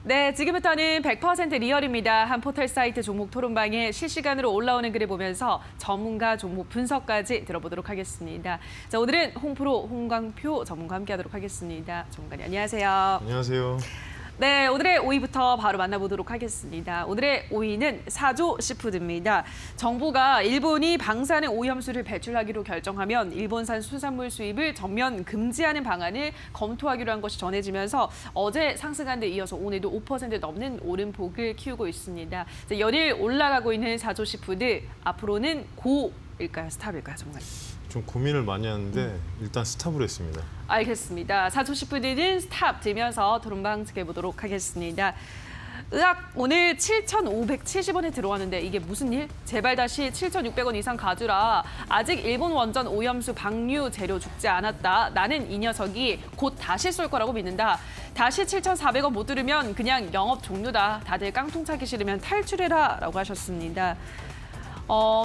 네, 지금부터는 100% 리얼입니다. 한 포털 사이트 종목 토론방에 실시간으로 올라오는 글을 보면서 전문가 종목 분석까지 들어보도록 하겠습니다. 자, 오늘은 홍프로 홍광표 전문가와 함께하도록 하겠습니다. 전문가님 안녕하세요. 안녕하세요. 네, 오늘의 5위부터 바로 만나보도록 하겠습니다. 오늘의 5위는 사조 시푸드입니다. 정부가 일본이 방사능 오염수를 배출하기로 결정하면 일본산 수산물 수입을 전면 금지하는 방안을 검토하기로 한 것이 전해지면서 어제 상승한 데 이어서 오늘도 5% 넘는 오름폭을 키우고 있습니다. 연일 올라가고 있는 사조 시푸드, 앞으로는 고일까요? 스탑일까요? 정말? 좀 고민을 많이 하는데 일단 스탑으로 했습니다. 알겠습니다. 사조 시푸드는 스탑 들면서 토론방 지켜보도록 하겠습니다. 의학 오늘 7,570원에 들어왔는데 이게 무슨 일? 제발 다시 7,600원 이상 가주라. 아직 일본 원전 오염수 방류 재료 죽지 않았다. 나는 이 녀석이 곧 다시 쏠 거라고 믿는다. 다시 7,400원 못 들으면 그냥 영업 종료다. 다들 깡통 차기 싫으면 탈출해라 라고 하셨습니다.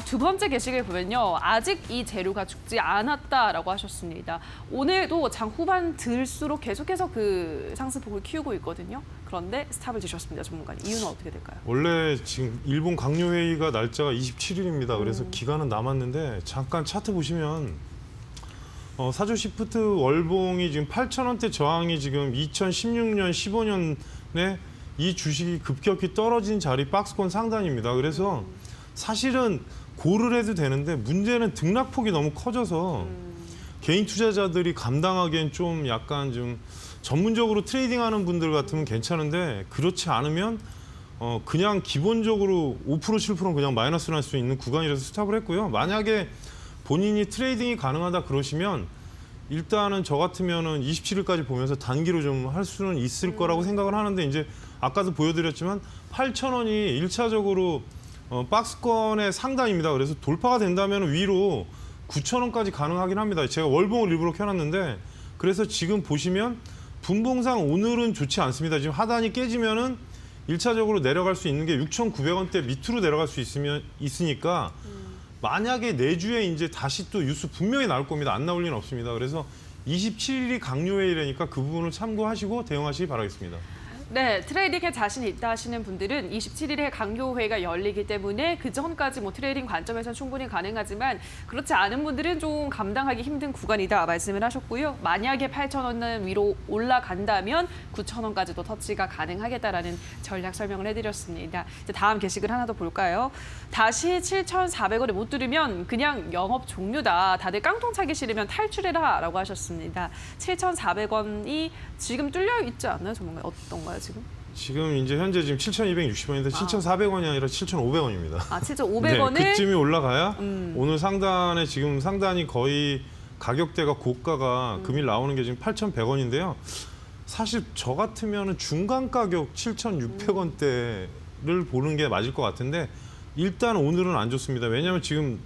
두 번째 게시글 보면요. 아직 이 재료가 죽지 않았다라고 하셨습니다. 오늘도 장 후반 들수록 계속해서 그 상승폭을 키우고 있거든요. 그런데 스탑을 주셨습니다. 전문가님. 이유는 어떻게 될까요? 원래 지금 일본 강요회의가 날짜가 27일입니다. 그래서 기간은 남았는데 잠깐 차트 보시면 사조 시푸드 월봉이 지금 8,000원대 저항이 지금 2016년, 15년에 이 주식이 급격히 떨어진 자리 박스권 상단입니다. 그래서 사실은 고를 해도 되는데 문제는 등락폭이 너무 커져서 개인 투자자들이 감당하기엔 좀 약간 좀 전문적으로 트레이딩하는 분들 같으면 괜찮은데 그렇지 않으면 그냥 기본적으로 5% 7%는 그냥 마이너스 날 수 있는 구간이라서 스탑을 했고요. 만약에 본인이 트레이딩이 가능하다 그러시면 일단은 저 같으면은 27일까지 보면서 단기로 좀 할 수는 있을 거라고 생각을 하는데 이제 아까도 보여드렸지만 8,000원이 1차적으로 박스권의 상단입니다. 그래서 돌파가 된다면 위로 9,000원까지 가능하긴 합니다. 제가 월봉을 일부러 켜놨는데 그래서 지금 보시면 분봉상 오늘은 좋지 않습니다. 지금 하단이 깨지면은 1차적으로 내려갈 수 있는 게 6,900원대 밑으로 내려갈 수 있으니까 만약에 내주에 이제 다시 또 뉴스 분명히 나올 겁니다. 안 나올 리는 없습니다. 그래서 27일이 강요회의라니까 그 부분을 참고하시고 대응하시기 바라겠습니다. 네, 트레이딩에 자신이 있다 하시는 분들은 27일에 강요회가 열리기 때문에 그 전까지 트레이딩 관점에서는 충분히 가능하지만 그렇지 않은 분들은 좀 감당하기 힘든 구간이다 말씀을 하셨고요. 만약에 8,000원 위로 올라간다면 9,000원까지도 터치가 가능하겠다라는 전략 설명을 해드렸습니다. 이제 다음 게시글 하나 더 볼까요? 다시 7,400원에 못 들으면 그냥 영업 종료다. 다들 깡통 차기 싫으면 탈출해라 라고 하셨습니다. 7,400원이 지금 뚫려 있지 않나요? 정말 어떤가요? 지금 이제 현재 지금 7,260원인데 7,400원이 아니라 7,500원입니다. 아, 7,500원을? 네, 그쯤이 올라가야 오늘 상단에 지금 상단이 거의 가격대가 고가가 금일 나오는 게 지금 8,100원인데요. 사실 저 같으면 중간 가격 7,600원대를 보는 게 맞을 것 같은데 일단 오늘은 안 좋습니다. 왜냐하면 지금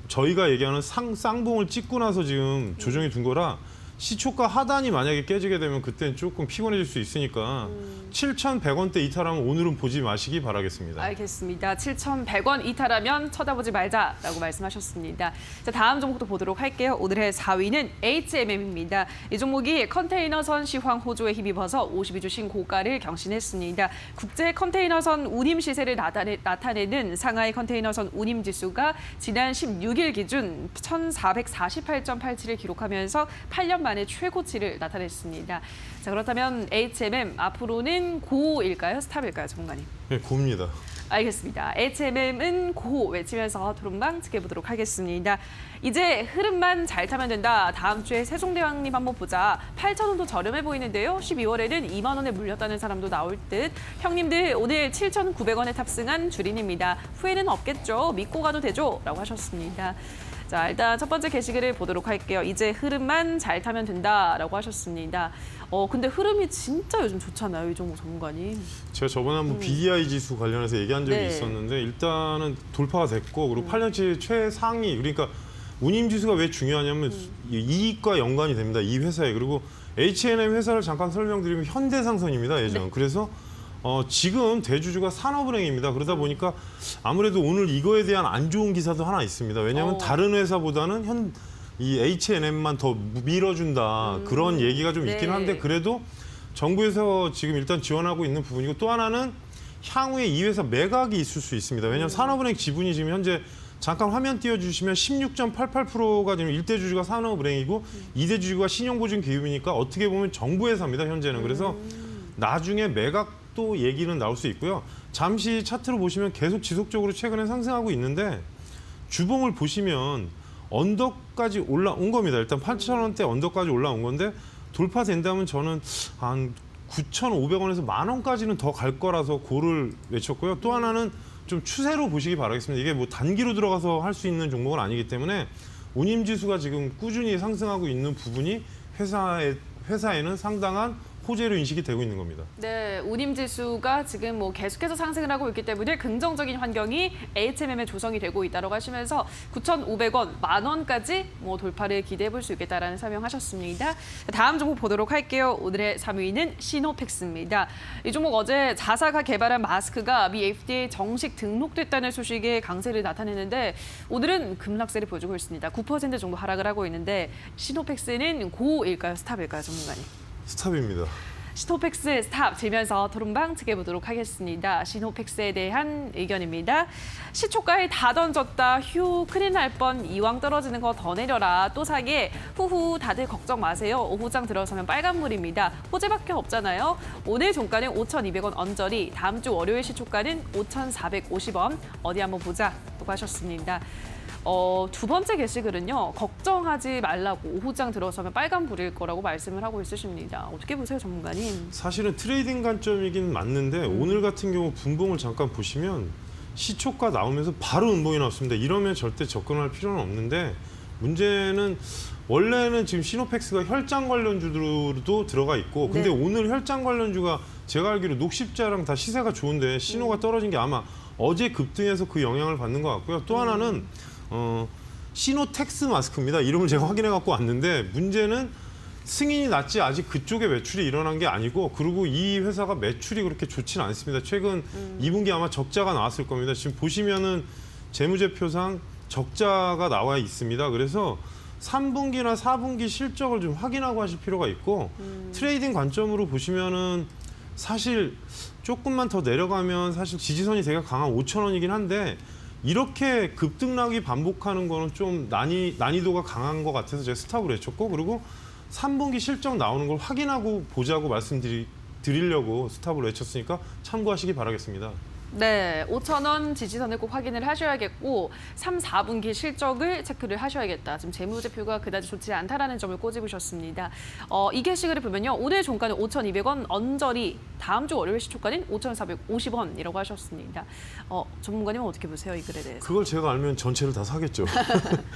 저희가 얘기하는 쌍봉을 찍고 나서 지금 조정이 둔 거라 시초가 하단이 만약에 깨지게 되면 그때는 조금 피곤해질 수 있으니까 7,100원대 이탈하면 오늘은 보지 마시기 바라겠습니다. 알겠습니다. 7,100원 이탈하면 쳐다보지 말자라고 말씀하셨습니다. 자, 다음 종목도 보도록 할게요. 오늘의 4위는 HMM입니다. 이 종목이 컨테이너선 시황 호조에 힘입어서 52주 신고가를 경신했습니다. 국제 컨테이너선 운임 시세를 나타내는 상하이 컨테이너선 운임 지수가 지난 16일 기준 1,448.87을 기록하면서 8년 만에 최고치를 나타냈습니다. 자, 그렇다면 HMM 앞으로는 고일까요? 스탑일까요? 전문가님. 네, 고입니다. 알겠습니다. HMM은 고 외치면서 토론방 지켜보도록 하겠습니다. 이제 흐름만 잘 타면 된다. 다음 주에 세종대왕님 한번 보자. 8,000원도 저렴해 보이는데요. 12월에는 2만 원에 물렸다는 사람도 나올 듯. 형님들 오늘 7,900원에 탑승한 주린입니다. 후회는 없겠죠. 믿고 가도 되죠? 라고 하셨습니다. 자, 일단 첫 번째 게시글을 보도록 할게요. 이제 흐름만 잘 타면 된다라고 하셨습니다. 근데 흐름이 진짜 요즘 좋잖아요, 이 종목 전문가님. 제가 저번에 한번 BDI 지수 관련해서 얘기한 적이 있었는데 일단은 돌파가 됐고 그리고 8년치 최상위 그러니까 운임 지수가 왜 중요하냐면 이익과 연관이 됩니다. 이 회사에. 그리고 H&M 회사를 잠깐 설명드리면 현대상선입니다, 예전. 네. 그래서 지금 대주주가 산업은행입니다. 그러다 보니까 아무래도 오늘 이거에 대한 안 좋은 기사도 하나 있습니다. 왜냐하면 다른 회사보다는 이 H&M만 더 밀어준다. 그런 얘기가 좀 있긴 한데 그래도 정부에서 지금 일단 지원하고 있는 부분이고 또 하나는 향후에 이 회사 매각이 있을 수 있습니다. 왜냐하면 산업은행 지분이 지금 현재 잠깐 화면 띄워주시면 16.88%가 지금 1대 주주가 산업은행이고 2대 주주가 신용보증기금이니까 어떻게 보면 정부 회사입니다. 현재는. 그래서 나중에 매각도 얘기는 나올 수 있고요. 잠시 차트로 보시면 계속 지속적으로 최근에 상승하고 있는데 주봉을 보시면 언덕까지 올라온 겁니다. 일단 8,000원대 언덕까지 올라온 건데 돌파된다면 저는 한 9,500원에서 10,000원까지는 더 갈 거라서 고를 외쳤고요. 또 하나는 좀 추세로 보시기 바라겠습니다. 이게 뭐 단기로 들어가서 할 수 있는 종목은 아니기 때문에 운임지수가 지금 꾸준히 상승하고 있는 부분이 회사에는 상당한 호재로 인식이 되고 있는 겁니다. 네, 운임지수가 지금 뭐 계속해서 상승을 하고 있기 때문에 긍정적인 환경이 HMM에 조성이 되고 있다고 하시면서 9,500원, 10,000원까지 뭐 돌파를 기대해 볼 수 있겠다라는 설명하셨습니다. 다음 종목 보도록 할게요. 오늘의 3위는 시노팩스입니다. 이 종목 어제 자사가 개발한 마스크가 미 FDA 정식 등록됐다는 소식에 강세를 나타내는데 오늘은 급락세를 보여주고 있습니다. 9% 정도 하락을 하고 있는데 시노팩스는 고일까요, 스탑일까요, 전문가님? 스탑입니다. 시노팩스 스탑 들면서 토론방 지켜보도록 하겠습니다. 시노팩스에 대한 의견입니다. 시초가에 다 던졌다. 휴, 큰일 날 뻔. 이왕 떨어지는 거 더 내려라. 또 사게. 후후, 다들 걱정 마세요. 오후장 들어서면 빨간물입니다. 호재밖에 없잖아요. 오늘 종가는 5,200원 언저리. 다음 주 월요일 시초가는 5,450원. 어디 한번 보자. 또 하셨습니다. 두 번째 게시글은요. 걱정하지 말라고 오후장 들어서면 빨간불일 거라고 말씀을 하고 있으십니다. 어떻게 보세요, 전문가님? 사실은 트레이딩 관점이긴 맞는데 오늘 같은 경우 분봉을 잠깐 보시면 시초가 나오면서 바로 음봉이 나왔습니다. 이러면 절대 접근할 필요는 없는데 문제는 원래는 지금 시노팩스가 혈장 관련주도 들어가 있고 근데 오늘 혈장 관련주가 제가 알기로 녹십자랑 다 시세가 좋은데 신호가 떨어진 게 아마 어제 급등해서 그 영향을 받는 것 같고요. 또 하나는 시노텍스 마스크입니다. 이름을 제가 확인해 갖고 왔는데 문제는 승인이 났지 아직 그쪽에 매출이 일어난 게 아니고 그리고 이 회사가 매출이 그렇게 좋지는 않습니다. 최근 2분기 아마 적자가 나왔을 겁니다. 지금 보시면은 재무제표상 적자가 나와 있습니다. 그래서 3분기나 4분기 실적을 좀 확인하고 하실 필요가 있고 트레이딩 관점으로 보시면은 사실 조금만 더 내려가면 사실 지지선이 되게 강한 5,000원이긴 한데 이렇게 급등락이 반복하는 거는 좀 난이도가 강한 것 같아서 제가 스탑을 외쳤고 그리고 3분기 실적 나오는 걸 확인하고 보자고 말씀드리려고 스탑을 외쳤으니까 참고하시기 바라겠습니다. 네, 5,000원 지지선을 꼭 확인을 하셔야겠고 3, 4분기 실적을 체크를 하셔야겠다. 지금 재무제표가 그다지 좋지 않다라는 점을 꼬집으셨습니다. 이 게시글을 보면요. 오늘 종가는 5,200원 언저리, 다음 주 월요일 시초가는 5,450원이라고 하셨습니다. 전문가님은 어떻게 보세요, 이 글에 대해서? 그걸 제가 알면 전체를 다 사겠죠.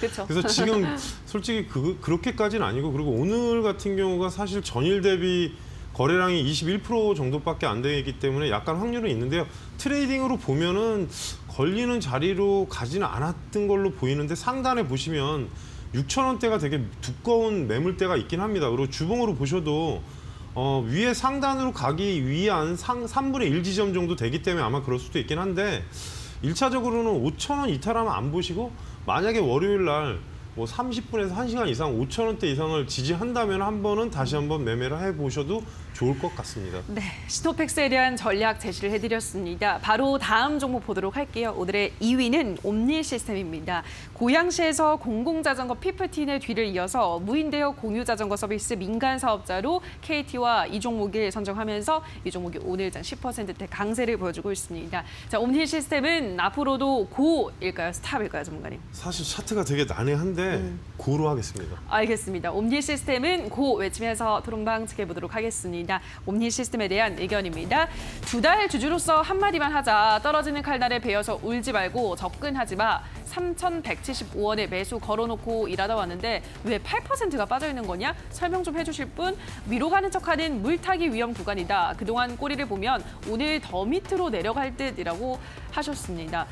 그렇죠. 그래서 지금 솔직히 그렇게까지는 아니고 그리고 오늘 같은 경우가 사실 전일 대비 거래량이 21% 정도밖에 안 되기 때문에 약간 확률은 있는데요. 트레이딩으로 보면은 걸리는 자리로 가지는 않았던 걸로 보이는데 상단에 보시면 6,000원대가 되게 두꺼운 매물대가 있긴 합니다. 그리고 주봉으로 보셔도 위에 상단으로 가기 위한 3분의 1 지점 정도 되기 때문에 아마 그럴 수도 있긴 한데 1차적으로는 5,000원 이탈하면 안 보시고 만약에 월요일 날 뭐 30분에서 1시간 이상 5,000원대 이상을 지지한다면 한 번은 다시 한번 매매를 해보셔도 좋을 것 같습니다. 네, 시노팩스에 대한 전략 제시를 해드렸습니다. 바로 다음 종목 보도록 할게요. 오늘의 2위는 옴니시스템입니다. 고양시에서 공공자전거 피프틴의 뒤를 이어서 무인대여 공유자전거 서비스 민간 사업자로 KT와 이 종목을 선정하면서 이 종목이 오늘장 10%대 강세를 보여주고 있습니다. 자, 옴니시스템은 앞으로도 고일까요? 스탑일까요, 전문가님? 사실 차트가 되게 난해한데 고로 하겠습니다. 알겠습니다. 옴니시스템은 고 외치면서 토론방 지켜보도록 하겠습니다. 옴니시스템에 대한 의견입니다. 2달 주주로서 한마디만 하자. 떨어지는 칼날에 베어서 울지 말고 접근하지 마. 3,175원에 매수 걸어놓고 일하다 왔는데 왜 8%가 빠져있는 거냐? 설명 좀 해주실 분? 위로 가는 척하는 물타기 위험 구간이다. 그동안 꼬리를 보면 오늘 더 밑으로 내려갈 듯이라고 하셨습니다.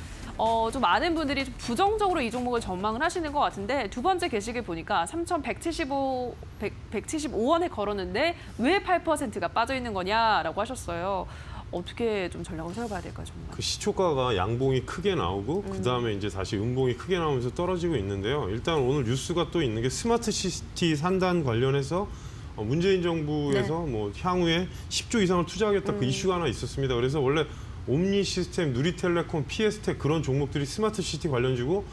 좀 많은 분들이 좀 부정적으로 이 종목을 전망을 하시는 것 같은데 두 번째 게시글 보니까 3,175원에 걸었는데 왜 8%가 빠져 있는 거냐라고 하셨어요. 어떻게 좀 전략을 세워봐야 될까요, 정말? 그 시초가가 양봉이 크게 나오고 그다음에 이제 다시 음봉이 크게 나오면서 떨어지고 있는데요. 일단 오늘 뉴스가 또 있는 게 스마트 시티 산단 관련해서 문재인 정부에서 뭐 향후에 10조 이상을 투자하겠다 그 이슈가 하나 있었습니다. 그래서 원래 옴니 시스템, 누리텔레콤, 피에스텍 그런 종목들이 스마트 시티 관련주고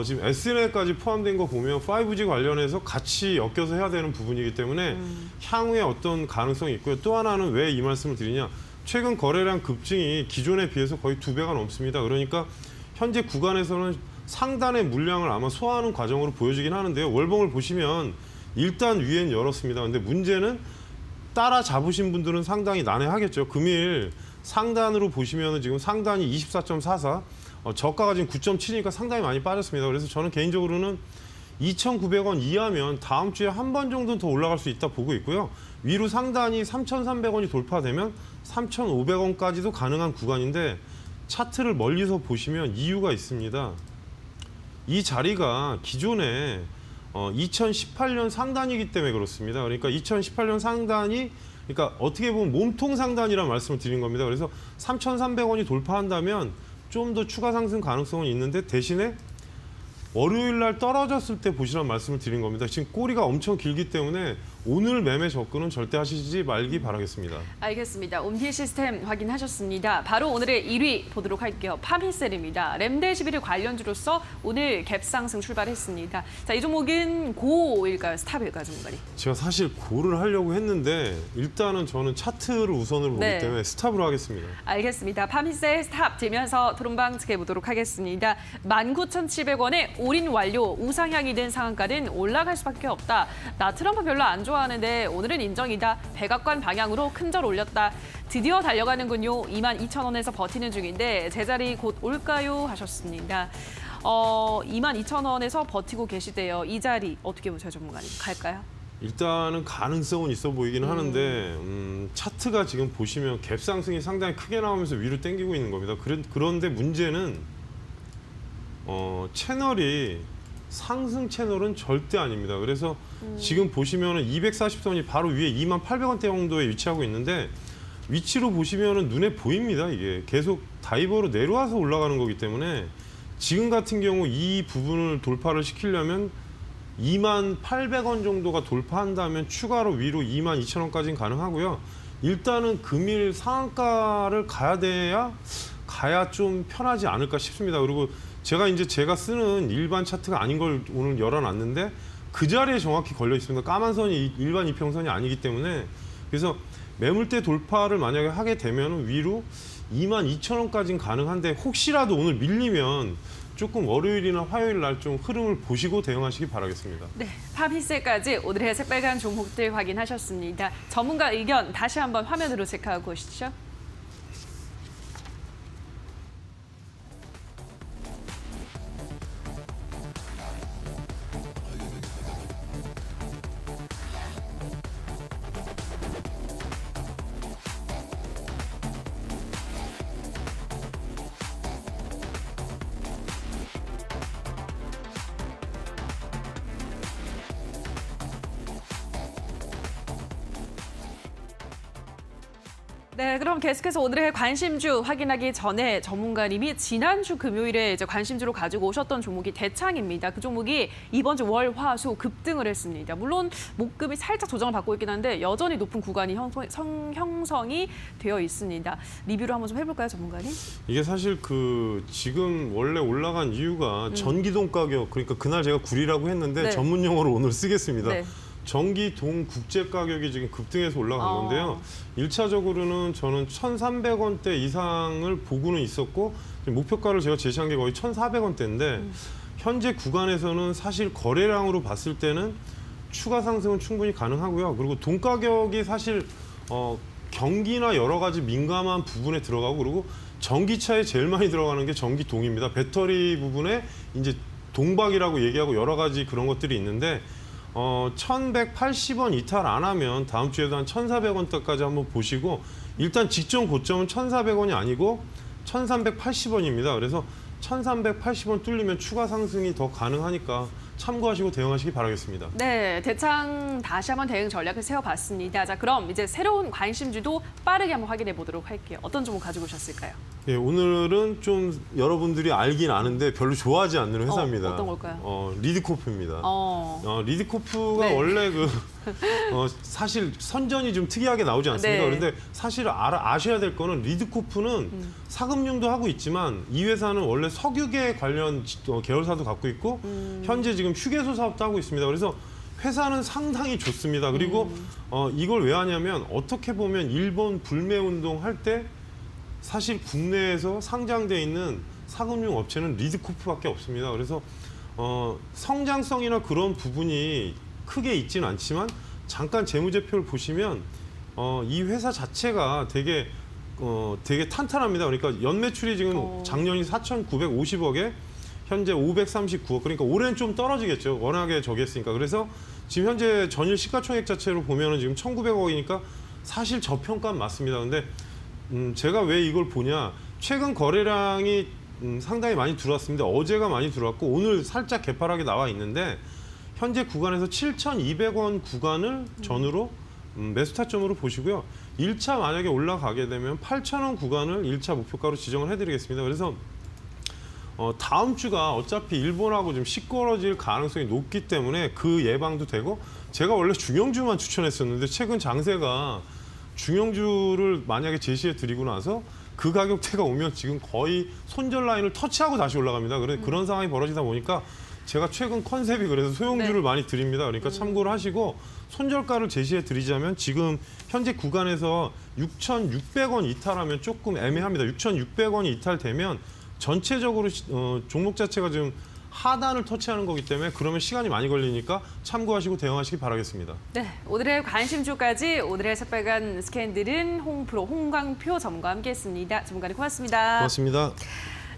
지금 SNS까지 포함된 거 보면 5G 관련해서 같이 엮여서 해야 되는 부분이기 때문에 향후에 어떤 가능성이 있고요. 또 하나는 왜 이 말씀을 드리냐. 최근 거래량 급증이 기존에 비해서 거의 2배가 넘습니다. 그러니까 현재 구간에서는 상단의 물량을 아마 소화하는 과정으로 보여지긴 하는데요. 월봉을 보시면 일단 위엔 열었습니다. 근데 문제는 따라 잡으신 분들은 상당히 난해하겠죠. 금일 상단으로 보시면 지금 상단이 24.44, 저가가 지금 9.7이니까 상당히 많이 빠졌습니다. 그래서 저는 개인적으로는 2,900원 이하면 다음 주에 한 번 정도는 더 올라갈 수 있다 보고 있고요. 위로 상단이 3,300원이 돌파되면 3,500원까지도 가능한 구간인데 차트를 멀리서 보시면 이유가 있습니다. 이 자리가 기존에 2018년 상단이기 때문에 그렇습니다. 그러니까 2018년 상단이 그러니까 어떻게 보면 몸통 상단이라는 말씀을 드린 겁니다. 그래서 3,300원이 돌파한다면 좀 더 추가 상승 가능성은 있는데 대신에 월요일 날 떨어졌을 때 보시라는 말씀을 드린 겁니다. 지금 꼬리가 엄청 길기 때문에 오늘 매매 접근은 절대 하시지 말기 바라겠습니다. 알겠습니다. 옴니 시스템 확인하셨습니다. 바로 오늘의 1위 보도록 할게요. 파미셀입니다. 램데시비르 관련주로서 오늘 갭상승 출발했습니다. 자, 이 종목은 고일까요? 스탑일까요, 전문가님? 제가 사실 고를 하려고 했는데 일단은 저는 차트를 우선으로 보기 네. 때문에 스탑으로 하겠습니다. 알겠습니다. 파미셀 스탑 되면서 토론방 지켜보도록 하겠습니다. 19,700원에 올인 완료 우상향이 된 상한가는 올라갈 수밖에 없다. 나 트럼프 별로 안 좋아하는데 오늘은 인정이다. 백악관 방향으로 큰절 올렸다. 드디어 달려가는군요. 22,000원에서 버티는 중인데 제자리 곧 올까요? 하셨습니다. 22,000원에서 버티고 계시대요. 이 자리 어떻게 보세요, 전문가님? 갈까요? 일단은 가능성은 있어 보이긴 하는데 차트가 지금 보시면 갭 상승이 상당히 크게 나오면서 위로 당기고 있는 겁니다. 그런데 문제는 채널이 상승 채널은 절대 아닙니다. 그래서 지금 보시면은 240선이 바로 위에 28,000원대 정도에 위치하고 있는데 위치로 보시면은 눈에 보입니다. 이게 계속 다이버로 내려와서 올라가는 거기 때문에 지금 같은 경우 이 부분을 돌파를 시키려면 28,000원 정도가 돌파한다면 추가로 위로 22,000원까지는 가능하고요. 일단은 금일 상한가를 가야 좀 편하지 않을까 싶습니다. 그리고 제가 쓰는 일반 차트가 아닌 걸 오늘 열어놨는데 그 자리에 정확히 걸려 있습니다. 까만 선이 일반 이평선이 아니기 때문에 그래서 매물대 돌파를 만약에 하게 되면 위로 22,000원까지는 가능한데 혹시라도 오늘 밀리면 조금 월요일이나 화요일 날 좀 흐름을 보시고 대응하시기 바라겠습니다. 네, 파미셀까지 오늘의 새빨간 종목들 확인하셨습니다. 전문가 의견 다시 한번 화면으로 체크하고 오시죠. 네, 그럼 계속해서 오늘의 관심주 확인하기 전에 전문가님이 지난주 금요일에 이제 관심주로 가지고 오셨던 종목이 대창입니다. 그 종목이 이번 주 월, 화, 수 급등을 했습니다. 물론 목금이 살짝 조정을 받고 있긴 한데 여전히 높은 구간이 형성이 되어 있습니다. 리뷰를 한번 좀 해볼까요, 전문가님? 이게 사실 지금 원래 올라간 이유가 전기동 가격, 그러니까 그날 제가 구리라고 했는데 네. 전문 용어로 오늘 쓰겠습니다. 네. 전기동 국제 가격이 지금 급등해서 올라간 건데요. 1차적으로는 저는 1,300원대 이상을 보고는 있었고 목표가를 제가 제시한 게 거의 1,400원대인데 현재 구간에서는 사실 거래량으로 봤을 때는 추가 상승은 충분히 가능하고요. 그리고 동 가격이 사실 경기나 여러 가지 민감한 부분에 들어가고 그리고 전기차에 제일 많이 들어가는 게 전기동입니다. 배터리 부분에 이제 동박이라고 얘기하고 여러 가지 그런 것들이 있는데 1,180원 이탈 안 하면 다음 주에도 한 1,400원대까지 한번 보시고 일단 직전 고점은 1,400원이 아니고 1,380원입니다. 그래서 1,380원 뚫리면 추가 상승이 더 가능하니까 참고하시고 대응하시기 바라겠습니다. 네, 대창 다시 한번 대응 전략을 세워봤습니다. 자, 그럼 이제 새로운 관심주도 빠르게 한번 확인해 보도록 할게요. 어떤 종목 가지고 오셨을까요? 예, 오늘은 좀 여러분들이 알긴 아는데 별로 좋아하지 않는 회사입니다. 어떤 걸까요? 리드코프입니다. 리드코프가 네. 원래 사실 선전이 좀 특이하게 나오지 않습니까? 네. 그런데 사실 아셔야 될 거는 리드코프는 사금융도 하고 있지만 이 회사는 원래 석유계 관련 계열사도 갖고 있고 현재 지금 휴게소 사업도 하고 있습니다. 그래서 회사는 상당히 좋습니다. 그리고 이걸 왜 하냐면 어떻게 보면 일본 불매 운동 할 때 사실 국내에서 상장돼 있는 사금융 업체는 리드코프밖에 없습니다. 그래서 성장성이나 그런 부분이 크게 있지는 않지만 잠깐 재무제표를 보시면 이 회사 자체가 되게 탄탄합니다. 그러니까 연매출이 지금 작년이 4,950억에 현재 539억. 그러니까 올해는 좀 떨어지겠죠. 워낙에 저기 했으니까. 그래서 지금 현재 전일 시가총액 자체로 보면은 지금 1,900억이니까 사실 저평가는 맞습니다. 근데 제가 왜 이걸 보냐? 최근 거래량이 상당히 많이 들어왔습니다. 어제가 많이 들어왔고 오늘 살짝 개파락이 나와 있는데 현재 구간에서 7,200원 구간을 전후로 매수 타점으로 보시고요. 1차 만약에 올라가게 되면 8,000원 구간을 1차 목표가로 지정을 해드리겠습니다. 그래서 다음 주가 어차피 일본하고 좀 시끄러질 가능성이 높기 때문에 그 예방도 되고 제가 원래 중형주만 추천했었는데 최근 장세가 중형주를 만약에 제시해 드리고 나서 그 가격대가 오면 지금 거의 손절 라인을 터치하고 다시 올라갑니다. 그런 상황이 벌어지다 보니까 제가 최근 컨셉이 그래서 소형주를 많이 드립니다. 그러니까 참고를 하시고 손절가를 제시해 드리자면 지금 현재 구간에서 6,600원 이탈하면 조금 애매합니다. 6,600원이 이탈되면 전체적으로 종목 자체가 지금 하단을 터치하는 거기 때문에 그러면 시간이 많이 걸리니까 참고하시고 대응하시기 바라겠습니다. 네, 오늘의 관심주까지 오늘의 새빨간 스캔들은 홍프로 홍광표 전문가와 함께했습니다. 전문가님 고맙습니다. 고맙습니다.